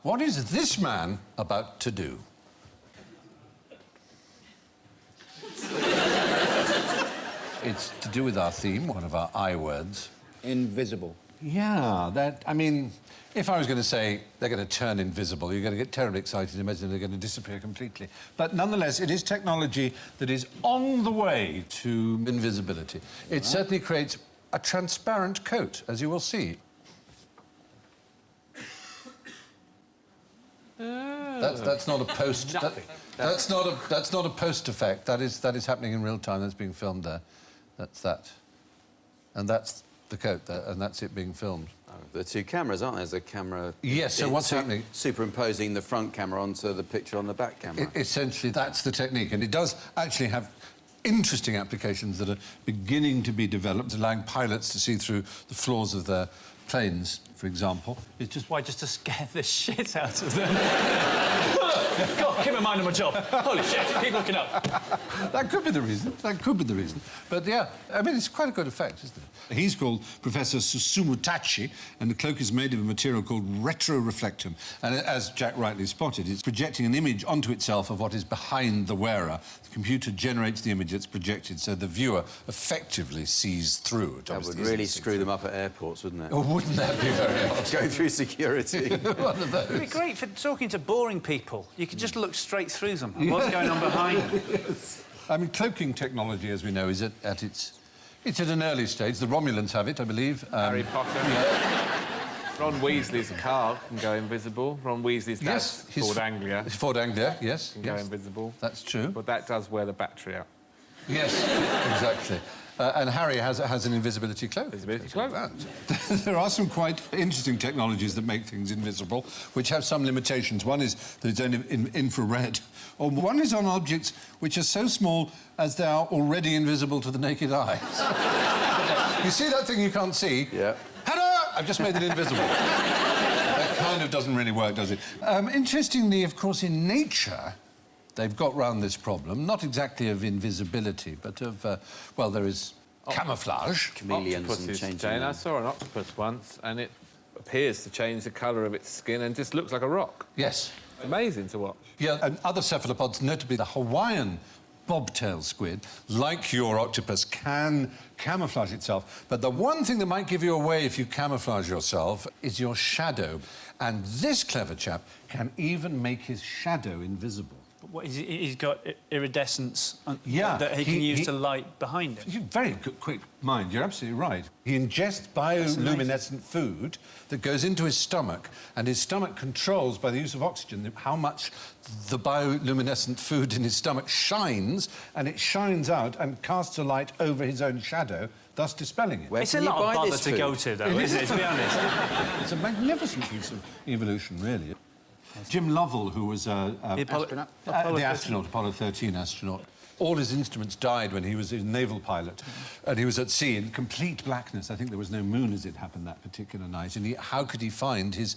What is this man about to do? It's to do with our theme, one of our I words. Invisible. Yeah, that... I mean, if I was going to say they're going to turn invisible, you're going to get terribly excited and imagine they're going to disappear completely. But nonetheless, it is technology that is on the way to invisibility. It certainly creates a transparent coat, as you will see. That's not a post. That's not a post effect. That is happening in real time. That's being filmed there. That's that, and that's the coat there, and that's it being filmed. Oh, the two cameras, aren't there? There's a camera... Yes, so what's happening... Superimposing the front camera onto the picture on the back camera. Essentially, that's the technique, and it does actually have interesting applications that are beginning to be developed, allowing pilots to see through the floors of their planes, for example. It's just... Why, just to scare the shit out of them? God, keep my mind on my job. Holy shit, keep looking up. That could be the reason. That could be the reason. But, yeah, I mean, it's quite a good effect, isn't it? He's called Professor Susumutachi, and the cloak is made of a material called retroreflectum. And as Jack rightly spotted, it's projecting an image onto itself of what is behind the wearer. The computer generates the image that's projected, so the viewer effectively sees through it. That would really screw them up at airports, wouldn't it? Oh, wouldn't that be very odd? Go through security. One of those. It'd be great for talking to boring people. You could just look straight through them. What's going on behind them? Yes. I mean, cloaking technology, as we know, is at its... It's at an early stage. The Romulans have it, I believe. Harry Potter. Yeah. Ron Weasley's car can go invisible. Ron Weasley's dad's Ford Anglia. Ford Anglia, yes. Can go invisible. That's true. But that does wear the battery out. Yes, exactly. And Harry has an invisibility cloak. Invisibility cloak. There are some quite interesting technologies that make things invisible, which have some limitations. One is that it's only in infrared. Or one is on objects which are so small as they are already invisible to the naked eye. You see that thing you can't see? Yeah. Ta-da! I've just made it invisible. That kind of doesn't really work, does it? Interestingly, of course, in nature, they've got round this problem, not exactly of invisibility, but of, well, there is camouflage. Chameleons and changing Jane, I saw an octopus once, and it appears to change the colour of its skin and just looks like a rock. Yes. Amazing to watch. Yeah, and other cephalopods, notably the Hawaiian bobtail squid, like your octopus, can camouflage itself. But the one thing that might give you away if you camouflage yourself is your shadow. And this clever chap can even make his shadow invisible. What, he's got iridescence Yeah, that he can use to light behind him. Very good, quick mind, you're absolutely right. He ingests bioluminescent food that goes into his stomach, and his stomach controls, by the use of oxygen, how much the bioluminescent food in his stomach shines, and it shines out and casts a light over his own shadow, thus dispelling it. It's a lot of bother to go to, though, isn't it, to be honest? It's a magnificent piece of evolution, really. Jim Lovell, who was the astronaut, Apollo 13 astronaut, all his instruments died when he was a naval pilot, and he was at sea in complete blackness. I think there was no moon as it happened that particular night, and how could he find his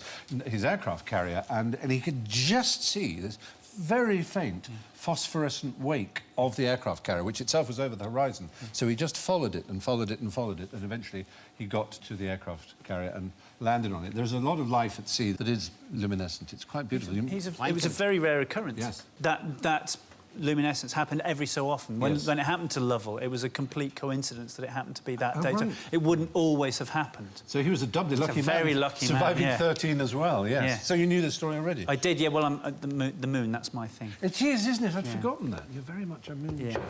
aircraft carrier? And he could just see this very faint phosphorescent wake of the aircraft carrier, which itself was over the horizon. So he just followed it and followed it and followed it, and eventually he got to the aircraft carrier and landed on it. There's a lot of life at sea that is luminescent. It's quite beautiful. It was a very rare occurrence. Yes. That luminescence happened every so often. When it happened to Lovell, it was a complete coincidence that it happened to be that day. Right. So it wouldn't always have happened. So he was a doubly lucky man. Very lucky man, surviving 13 as well, yes. Yeah. So you knew the story already? I did, yeah. Well, I'm at the moon, that's my thing. It is, isn't it? I'd forgotten that. You're very much a moon chap.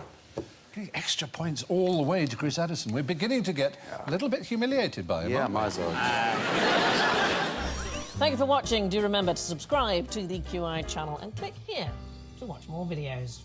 Okay, extra points all the way to Chris Addison. We're beginning to get a little bit humiliated by him. Yeah, might as well. Thank you for watching. Do remember to subscribe to the QI channel and click here to watch more videos.